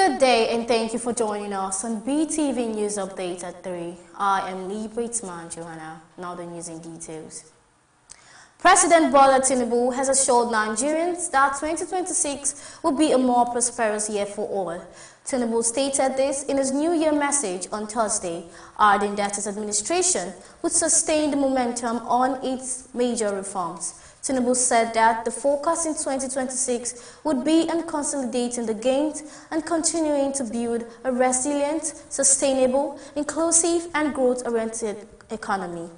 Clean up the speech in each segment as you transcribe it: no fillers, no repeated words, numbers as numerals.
Good day and thank you for joining us on Beetv News Update at 3. I am Libritman Johanna. Now the news in details. President Bola Tinubu has assured Nigerians that 2026 will be a more prosperous year for all. Tinubu stated this in his New Year message on Thursday, adding that his administration would sustain the momentum on its major reforms. Tinubu said that the focus in 2026 would be on consolidating the gains and continuing to build a resilient, sustainable, inclusive and growth-oriented economy.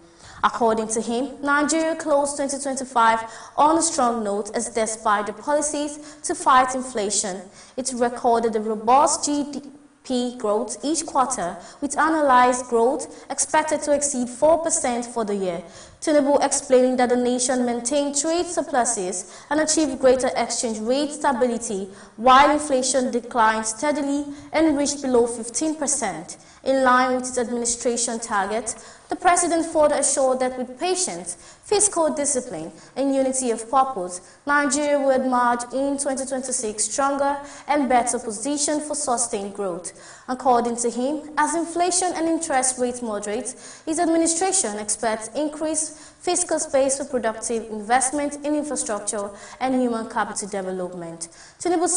According to him, Nigeria closed 2025 on a strong note as despite the policies to fight inflation, it recorded a robust GDP growth each quarter, with annualized growth expected to exceed 4% for the year. Tinubu explaining that the nation maintained trade surpluses and achieved greater exchange rate stability while inflation declined steadily and reached below 15%. In line with its administration target, the president further assured that with patience, fiscal discipline, and unity of purpose, Nigeria will emerge in 2026 stronger and better positioned for sustained growth. According to him, as inflation and interest rates moderate, his administration expects increased fiscal space for productive investment in infrastructure and human capital development. Tinubu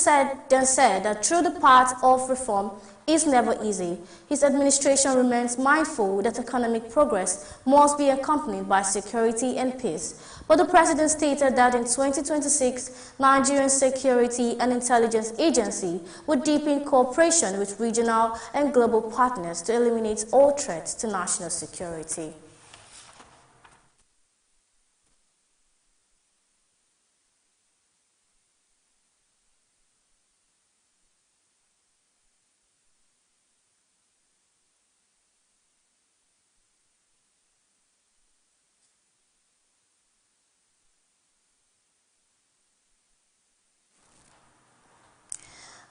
then said that through the path of reform is never easy. His administration remains mindful that economic progress must be accompanied by security and peace. But the president stated that in 2026, Nigerian Security and Intelligence Agency would deepen cooperation with regional and global partners to eliminate all threats to national security.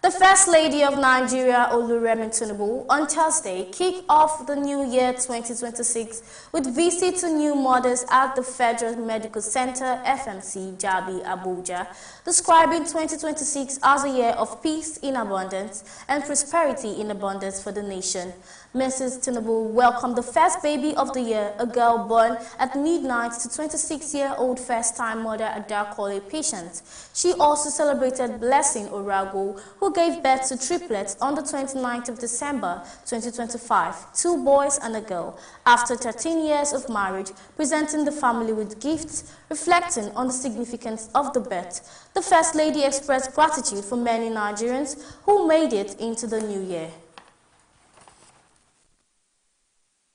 The First Lady of Nigeria, Oluremi Tinubu, on Thursday kicked off the new year 2026 with visits to new mothers at the Federal Medical Center, FMC, Jabi, Abuja, describing 2026 as a year of peace in abundance and prosperity in abundance for the nation. Mrs. Tinubu welcomed the first baby of the year, a girl born at midnight to 26-year-old first-time mother Adakole patient. She also celebrated Blessing Orago, who gave birth to triplets on the 29th of December 2025, 2 boys and a girl, after 13 years of marriage, presenting the family with gifts reflecting on the significance of the birth. The First Lady expressed gratitude for many Nigerians who made it into the new year.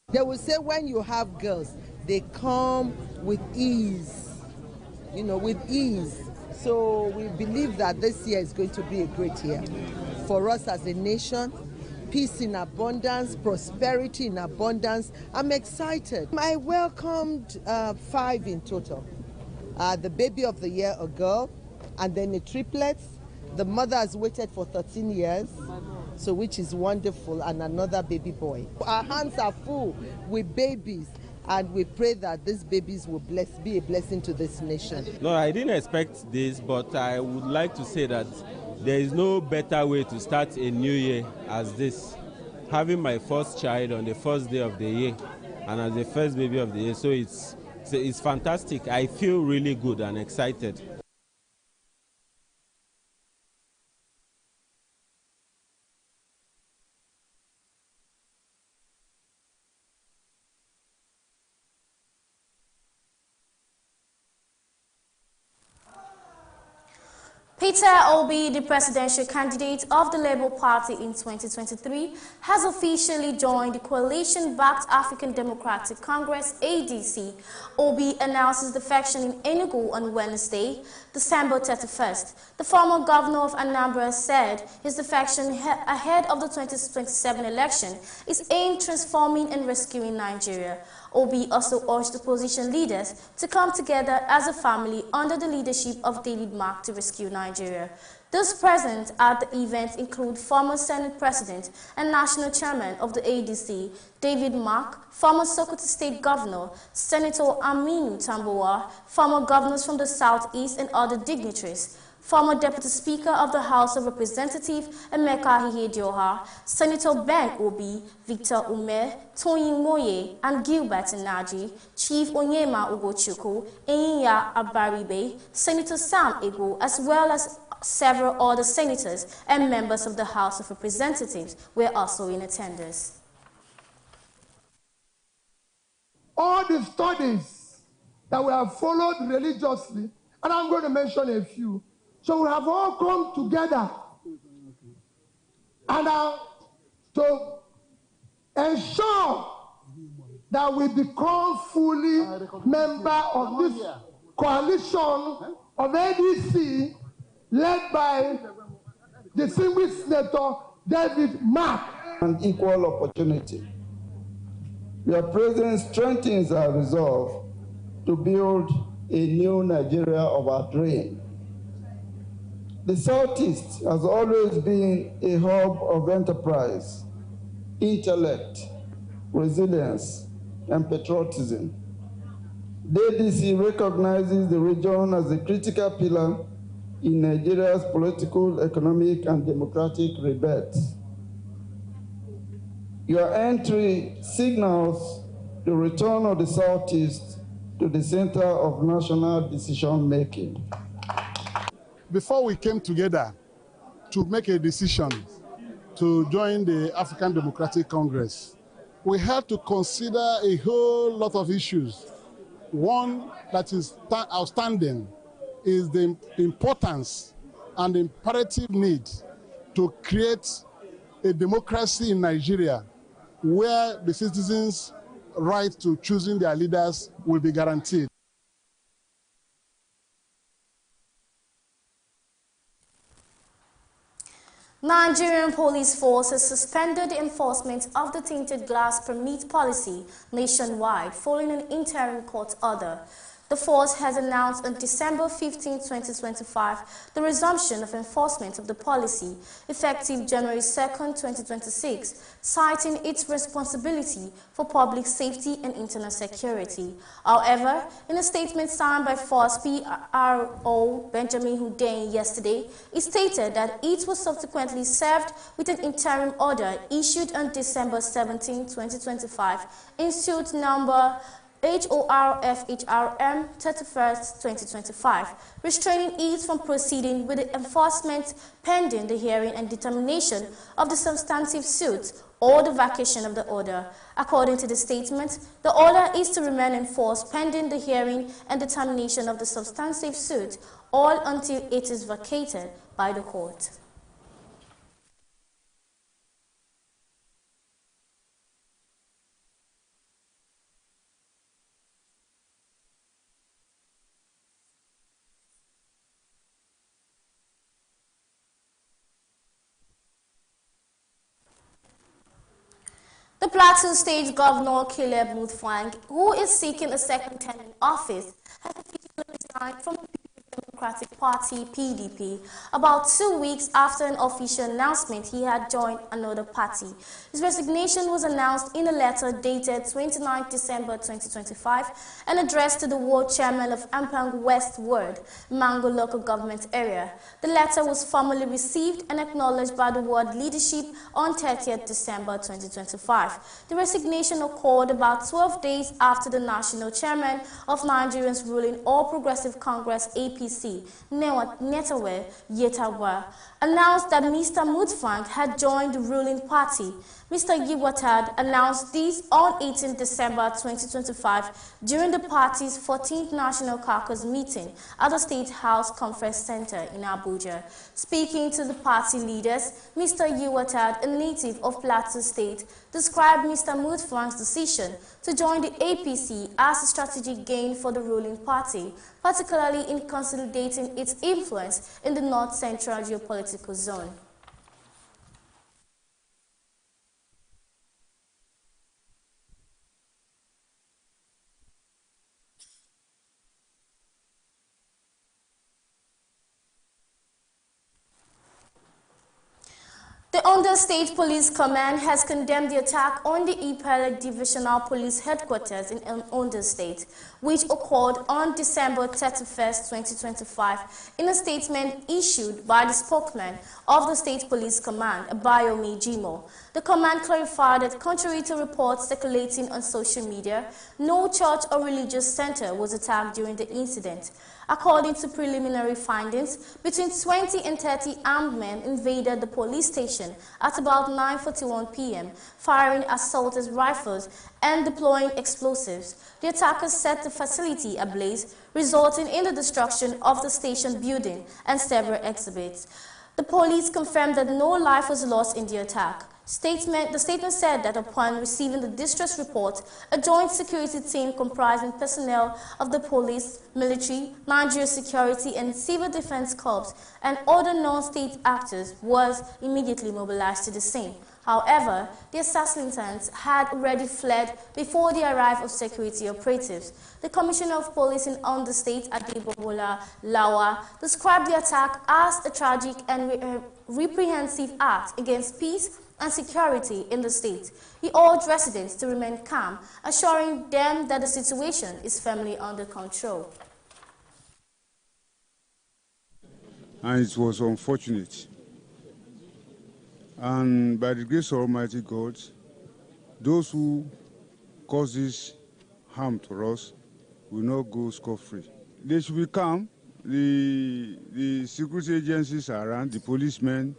They will say when you have girls, they come with ease, with ease. So we believe that this year is going to be a great year for us as a nation. Peace in abundance, prosperity in abundance. I'm excited. I welcomed 5 in total. The baby of the year, a girl, and then the triplets. The mother has waited for 13 years. So which is wonderful, and another baby boy. Our hands are full with babies, and we pray that these babies will be a blessing to this nation. No, I didn't expect this, but I would like to say that there is no better way to start a new year as this. Having my first child on the first day of the year, and as the first baby of the year, so it's fantastic. I feel really good and excited. Peter Obi, the presidential candidate of the Labour Party in 2023, has officially joined the coalition-backed African Democratic Congress, ADC. Obi announces defection in Enugu on Wednesday, December 31st. The former governor of Anambra said his defection ahead of the 2027 election is aimed at transforming and rescuing Nigeria. Obi also urged opposition leaders to come together as a family under the leadership of David Mark to rescue Nigeria. Those present at the event include former Senate President and National Chairman of the ADC, David Mark, former Sokoto State Governor, Senator Aminu Tambuwal, former governors from the Southeast and other dignitaries. former Deputy Speaker of the House of Representatives Emeka Ihedioha, Senator Ben Obi, Victor Ume, Toyin Moye, and Gilbert Naji, Chief Onyema Ugochukwu, Eyinya Abaribe, Senator Sam Ego, as well as several other senators and members of the House of Representatives were also in attendance. All the studies that we have followed religiously, and I'm going to mention a few. So we have all come together and to ensure that we become fully member of this coalition of ADC led by distinguished Senator David Mark. And equal opportunity. Your presence strengthens our resolve to build a new Nigeria of our dream. The Southeast has always been a hub of enterprise, intellect, resilience, and patriotism. The ADC recognizes the region as a critical pillar in Nigeria's political, economic, and democratic rebirth. Your entry signals the return of the Southeast to the center of national decision-making. Before we came together to make a decision to join the African Democratic Congress, we had to consider a whole lot of issues. One that is outstanding is the importance and the imperative need to create a democracy in Nigeria where the citizens' right to choosing their leaders will be guaranteed. Nigerian police force has suspended the enforcement of the tinted glass permit policy nationwide following an interim court order. The force has announced on December 15, 2025, the resumption of enforcement of the policy, effective January 2, 2026, citing its responsibility for public safety and internal security. However, in a statement signed by Force PRO Benjamin Hundeyin yesterday, it stated that it was subsequently served with an interim order issued on December 17, 2025, in suit number HORFHRM 31st, 2025, restraining it from proceeding with the enforcement pending the hearing and determination of the substantive suit or the vacation of the order. According to the statement, the order is to remain in force pending the hearing and determination of the substantive suit, all until it is vacated by the court. The Plateau State Governor Caleb Mutfwang, who is seeking a second term in office, has officially resigned from the People's Democratic Party (PDP) about 2 weeks after an official announcement he had joined another party. His resignation was announced in a letter dated 29 December 2025 and addressed to the ward chairman of Ampang West Ward, Mango local government area. The letter was formally received and acknowledged by the ward leadership on 30th December 2025. The resignation occurred about 12 days after the national chairman of Nigeria's ruling All Progressive Congress (APC), Netawe Yetawa, announced that Mr. Mutfwang had joined the ruling party. Mr. Yiwatad announced this on 18 December 2025 during the party's 14th National Caucus meeting at the State House Conference Center in Abuja. Speaking to the party leaders, Mr. Yiwatad, a native of Plateau State, described Mr. Mutfwang's decision to join the APC as a strategic gain for the ruling party, particularly in consolidating its influence in the north-central geopolitical zone. The Ondo State Police Command has condemned the attack on the Ipele Divisional Police Headquarters in Ondo State, which occurred on December 31st, 2025. In a statement issued by the spokesman of the State Police Command, Abayomi Jimo, the command clarified that contrary to reports circulating on social media, no church or religious center was attacked during the incident. According to preliminary findings, between 20 and 30 armed men invaded the police station at about 9:41 p.m., firing assault rifles and deploying explosives. The attackers set the facility ablaze, resulting in the destruction of the station building and several exhibits. The police confirmed that no life was lost in the attack. The statement said that upon receiving the distress report, a joint security team comprising personnel of the police, military, Nigeria Security and Civil Defense Corps and other non-state actors was immediately mobilized to the scene. However, the assassins had already fled before the arrival of security operatives. The Commissioner of Police in Ondo State, Adebola Lawa, described the attack as a tragic and reprehensive act against peace and security in the state. He urged residents to remain calm, assuring them that the situation is firmly under control. And it was unfortunate. And by the grace of Almighty God, those who cause this harm to us will not go scot-free. They should be calm. The security agencies are around, the policemen,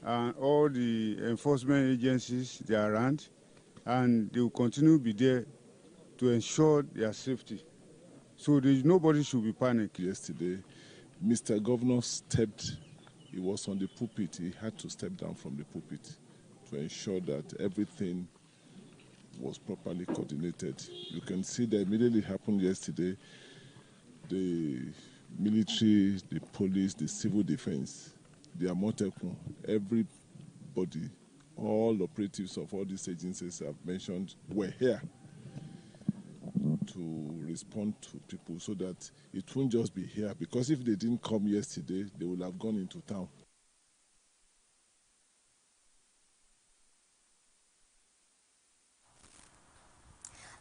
and all the enforcement agencies, they are around, and they will continue to be there to ensure their safety. So nobody should be panicked. Yesterday, Mr. Governor stepped, he was on the pulpit, he had to step down from the pulpit to ensure that everything was properly coordinated. You can see that immediately happened yesterday. The military, the police, the civil defense, the Amotekun, everybody, all operatives of all these agencies I've mentioned were here to respond to people so that it won't just be here. Because if they didn't come yesterday, they would have gone into town.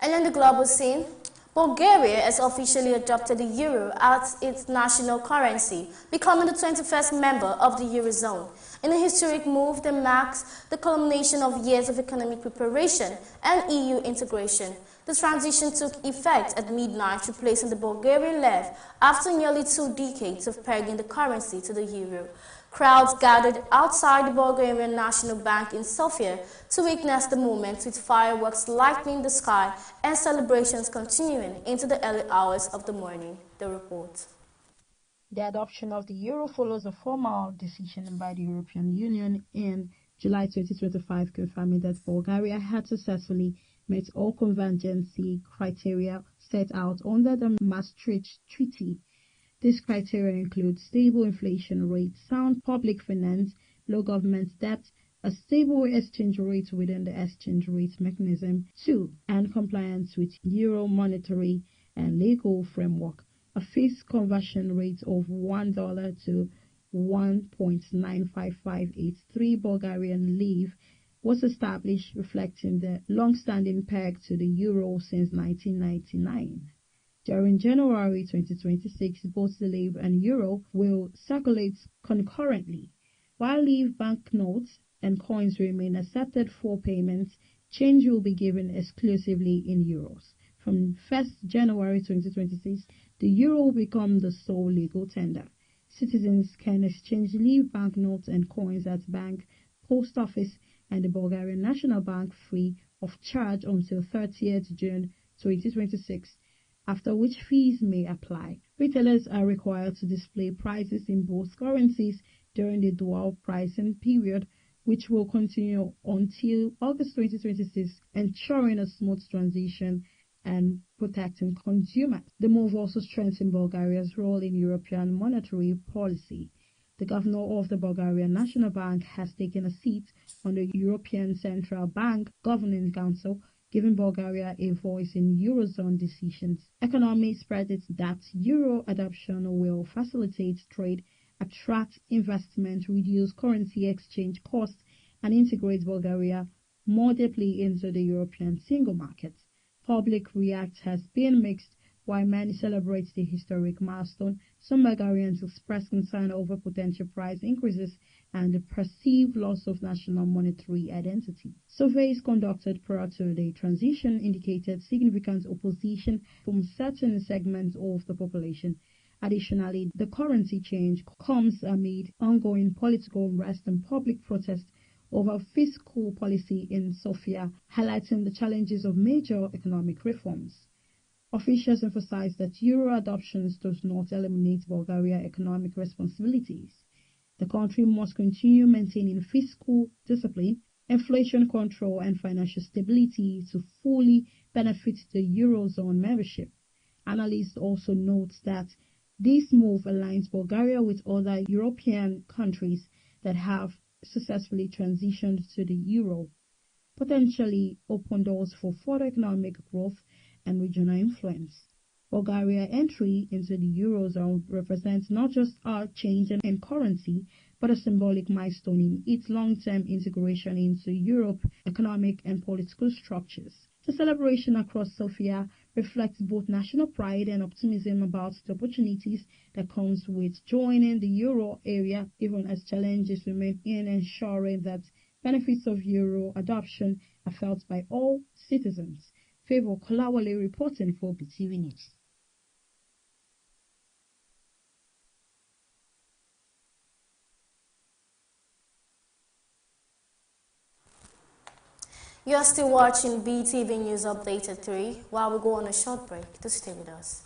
And in the global scene, Bulgaria has officially adopted the euro as its national currency, becoming the 21st member of the Eurozone. In a historic move that marks the culmination of years of economic preparation and EU integration, the transition took effect at midnight, replacing the Bulgarian lev after nearly 2 decades of pegging the currency to the euro. Crowds gathered outside the Bulgarian National Bank in Sofia to witness the moment, with fireworks lightening the sky and celebrations continuing into the early hours of the morning. The report. The adoption of the euro follows a formal decision by the European Union in July 2025, confirming that Bulgaria had successfully met all convergency criteria set out under the Maastricht Treaty. These criteria include stable inflation rate, sound public finance, low government debt, a stable exchange rate within the exchange rate mechanism, 2, and compliance with euro monetary and legal framework. A fixed conversion rate of $1 to 1.95583 Bulgarian lev was established, reflecting the long-standing peg to the euro since 1999. During January 2026, both the lev and euro will circulate concurrently. While lev banknotes and coins remain accepted for payments, change will be given exclusively in euros. From 1st January 2026, the euro will become the sole legal tender. Citizens can exchange lev banknotes and coins at bank, post office, and the Bulgarian National Bank free of charge until 30th June 2026. After which fees may apply. Retailers are required to display prices in both currencies during the dual pricing period, which will continue until August 2026, ensuring a smooth transition and protecting consumers. The move also strengthens Bulgaria's role in European monetary policy. The governor of the Bulgarian National Bank has taken a seat on the European Central Bank Governing Council, giving Bulgaria a voice in Eurozone decisions. Economists predict that euro adoption will facilitate trade, attract investment, reduce currency exchange costs, and integrate Bulgaria more deeply into the European single market. Public react has been mixed. While many celebrate the historic milestone, some Bulgarians express concern over potential price increases and the perceived loss of national monetary identity. Surveys conducted prior to the transition indicated significant opposition from certain segments of the population. Additionally, the currency change comes amid ongoing political unrest and public protest over fiscal policy in Sofia, highlighting the challenges of major economic reforms. Officials emphasize that euro adoption does not eliminate Bulgaria's economic responsibilities. The country must continue maintaining fiscal discipline, inflation control, and financial stability to fully benefit the Eurozone membership. Analysts also note that this move aligns Bulgaria with other European countries that have successfully transitioned to the euro, potentially open doors for further economic growth and regional influence. Bulgaria's entry into the Eurozone represents not just a change in currency, but a symbolic milestone in its long-term integration into Europe's economic and political structures. The celebration across Sofia reflects both national pride and optimism about the opportunities that comes with joining the euro area, even as challenges remain in ensuring that benefits of euro adoption are felt by all citizens. Favor Kolawole reporting for Beetv News. You are still watching Beetv News Update at 3 while we go on a short break. To stay with us.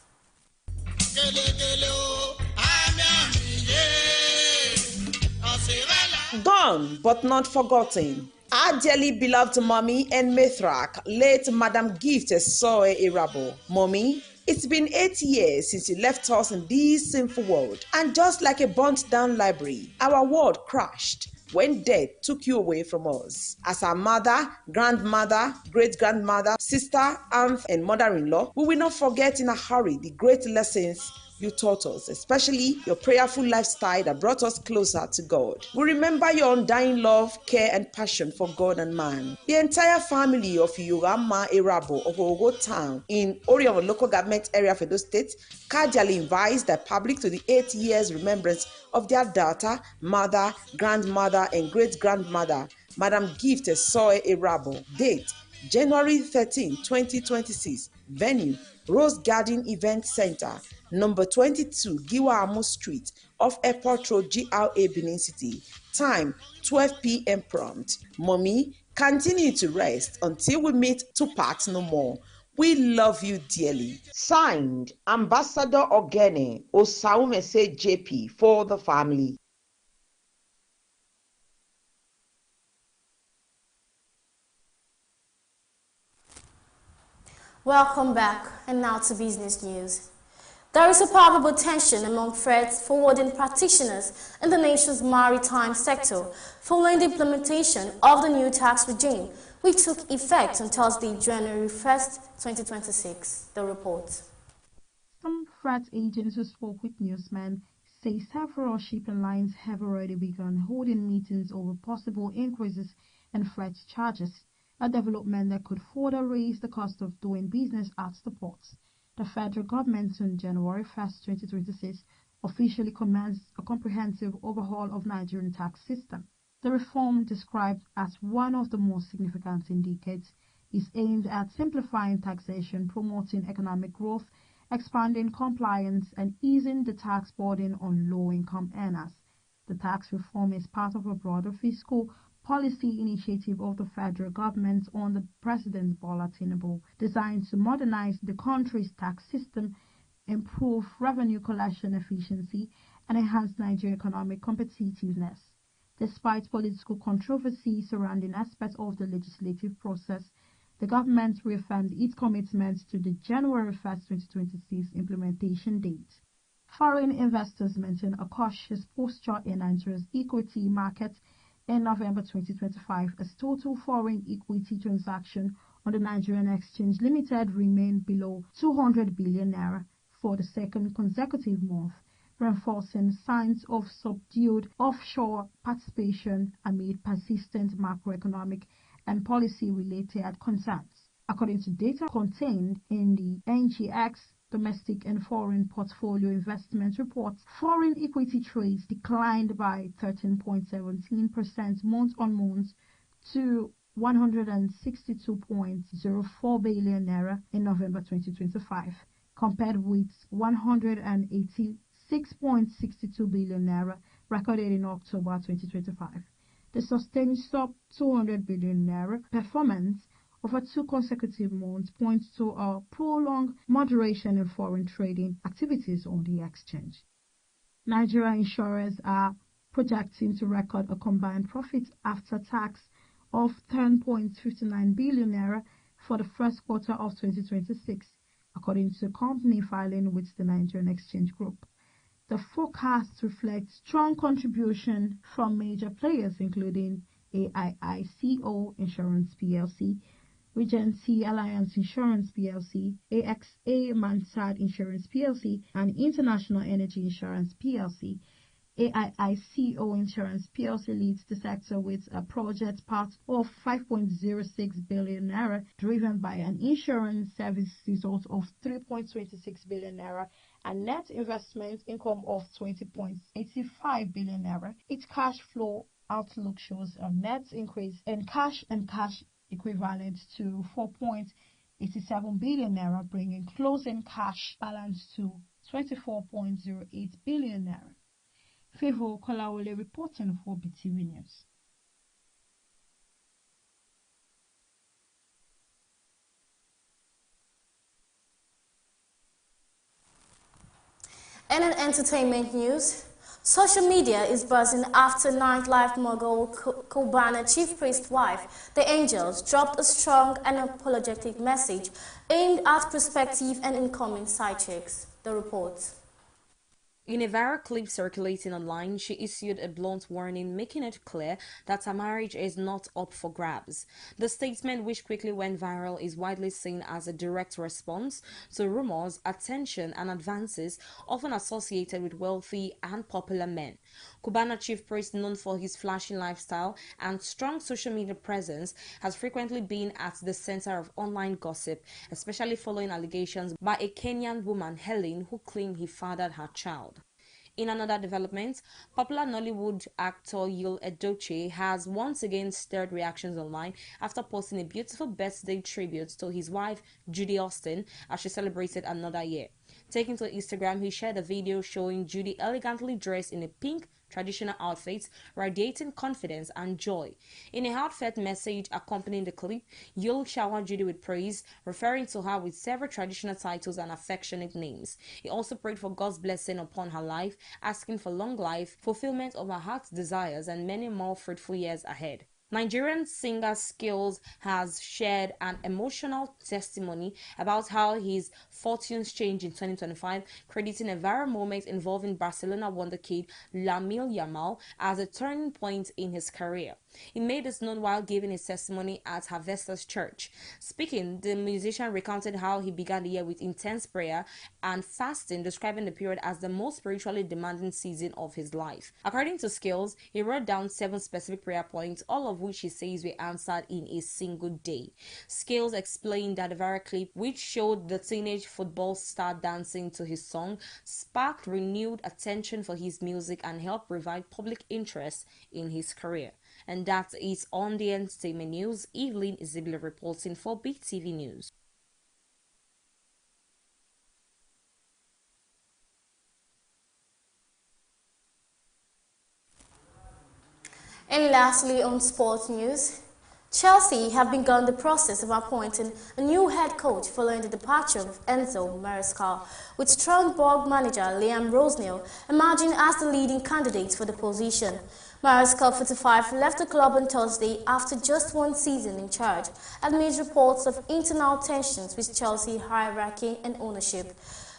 Gone but not forgotten. Our dearly beloved mommy and matriarch, late Madam Gift Soe Irabo. Mommy, it's been 8 years since you left us in this sinful world. And just like a burnt down library, our world crashed when death took you away from us. As our mother, grandmother, great-grandmother, sister, aunt, and mother-in-law, we will not forget in a hurry the great lessons you taught us, especially your prayerful lifestyle that brought us closer to God. We remember your undying love, care, and passion for God and man. The entire family of Yorama Erabo of Ogo Town in Orion local government area of Edo State cordially invites the public to the 8 years remembrance of their daughter, mother, grandmother, and great-grandmother, Madam Gift Soe Erabo. Date, January 13, 2026. Venue, Rose Garden Event Center, number 22, Giwa Amu Street, off Airport Road, GRA, Benin City. Time, 12 p.m. prompt. Mommy, continue to rest until we meet to part no more. We love you dearly. Signed, Ambassador Ogene Osaumese JP for the family. Welcome back, and now to business news. There is a palpable tension among freight forwarding practitioners in the nation's maritime sector following the implementation of the new tax regime, which took effect on Thursday, January 1st, 2026. The report. Some freight agents who spoke with newsmen say several shipping lines have already begun holding meetings over possible increases in freight charges, a development that could further raise the cost of doing business at the ports. The federal government on January 1, 2026 officially commenced a comprehensive overhaul of Nigerian tax system. The reform, described as one of the most significant in decades, is aimed at simplifying taxation, promoting economic growth, expanding compliance, and easing the tax burden on low-income earners. The tax reform is part of a broader fiscal policy initiative of the federal government under President Bola Tinubu, designed to modernize the country's tax system, improve revenue collection efficiency, and enhance Nigerian economic competitiveness. Despite political controversy surrounding aspects of the legislative process, the government reaffirmed its commitment to the January 1, 2026 implementation date. Foreign investors maintain a cautious posture in Nigeria's equity market in November 2025 as total foreign equity transaction on the Nigerian Exchange Limited remained below 200 billion naira for the second consecutive month, reinforcing signs of subdued offshore participation amid persistent macroeconomic and policy-related concerns. According to data contained in the NGX Domestic and Foreign Portfolio Investment Report, foreign equity trades declined by 13.17% month-on-month to 162.04 billion naira in November 2025, compared with 186.62 billion naira recorded in October 2025. The sustained sub-200 billion naira performance over 2 consecutive months points to a prolonged moderation in foreign trading activities on the exchange. Nigerian insurers are projecting to record a combined profit after tax of 10.59 billion naira for the first quarter of 2026, according to a company filing with the Nigerian Exchange Group. The forecast reflects strong contribution from major players including AIICO Insurance PLC, Regency Alliance Insurance PLC, AXA Mansard Insurance PLC, and International Energy Insurance PLC. AIICO Insurance PLC leads the sector with a project part of 5.06 billion naira, driven by an insurance service result of 3.26 billion naira and net investment income of 20.85 billion naira. Its cash flow outlook shows a net increase in cash and cash equivalent to 4.87 billion naira, bringing closing cash balance to 24.08 billion naira. Favor Kolawole reporting for Beetv News. And in entertainment news, social media is buzzing after nightlife mogul Cubana chief priest wife, The Angels, dropped a strong and apologetic message aimed at prospective and incoming side chicks. The report. In a viral clip circulating online, she issued a blunt warning, making it clear that her marriage is not up for grabs. The statement, which quickly went viral, is widely seen as a direct response to rumors, attention, and advances often associated with wealthy and popular men. Cubana chief priest, known for his flashy lifestyle and strong social media presence, has frequently been at the center of online gossip, especially following allegations by a Kenyan woman, Helen, who claimed he fathered her child. In another development, popular Nollywood actor Yul Edochie has once again stirred reactions online after posting a beautiful birthday tribute to his wife Judy Austin as she celebrated another year. Taking to Instagram, he shared a video showing Judy elegantly dressed in a pink traditional outfit, radiating confidence and joy. In a heartfelt message accompanying the clip, Yul showered Judy with praise, referring to her with several traditional titles and affectionate names. He also prayed for God's blessing upon her life, asking for long life, fulfillment of her heart's desires, and many more fruitful years ahead. Nigerian singer Skills has shared an emotional testimony about how his fortunes changed in 2025, crediting a viral moment involving Barcelona wonderkid Lamine Yamal as a turning point in his career. He made this known while giving his testimony at Harvesters Church. Speaking, the musician recounted how he began the year with intense prayer and fasting, describing the period as the most spiritually demanding season of his life. According to Skills, he wrote down 7 specific prayer points, all of which he says were answered in a single day. Skills explained that the viral clip, which showed the teenage football star dancing to his song, sparked renewed attention for his music and helped revive public interest in his career. And that is on the entertainment news. Evelyn Isabella reporting for Beetv News. And lastly, on sports news, Chelsea have begun the process of appointing a new head coach following the departure of Enzo Maresca, with Strasbourg manager Liam Rosnell emerging as the leading candidate for the position. Maresca, 45, left the club on Thursday after just 1 season in charge, amid reports of internal tensions with Chelsea hierarchy and ownership.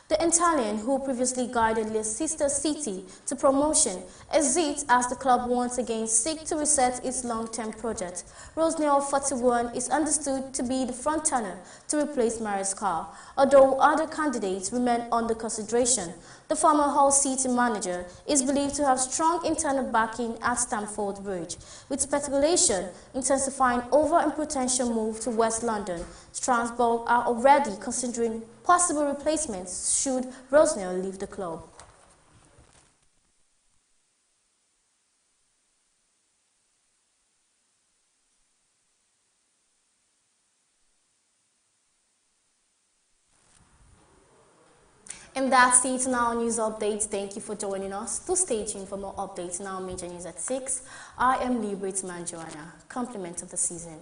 The Italian, who previously guided Leicester City to promotion, exits as the club once again seeks to reset its long-term project. Rosnell, 41, is understood to be the frontrunner to replace Maresca, although other candidates remain under consideration. The the former Hull City manager, is believed to have strong internal backing at Stamford Bridge, with speculation intensifying over a potential move to West London. Strasbourg are already considering possible replacements should Rosnell leave the club. And that's it in our news updates. Thank you for joining us. Do stay tuned for more updates in our major news at 6. I am Librit Manjoana, compliment of the season.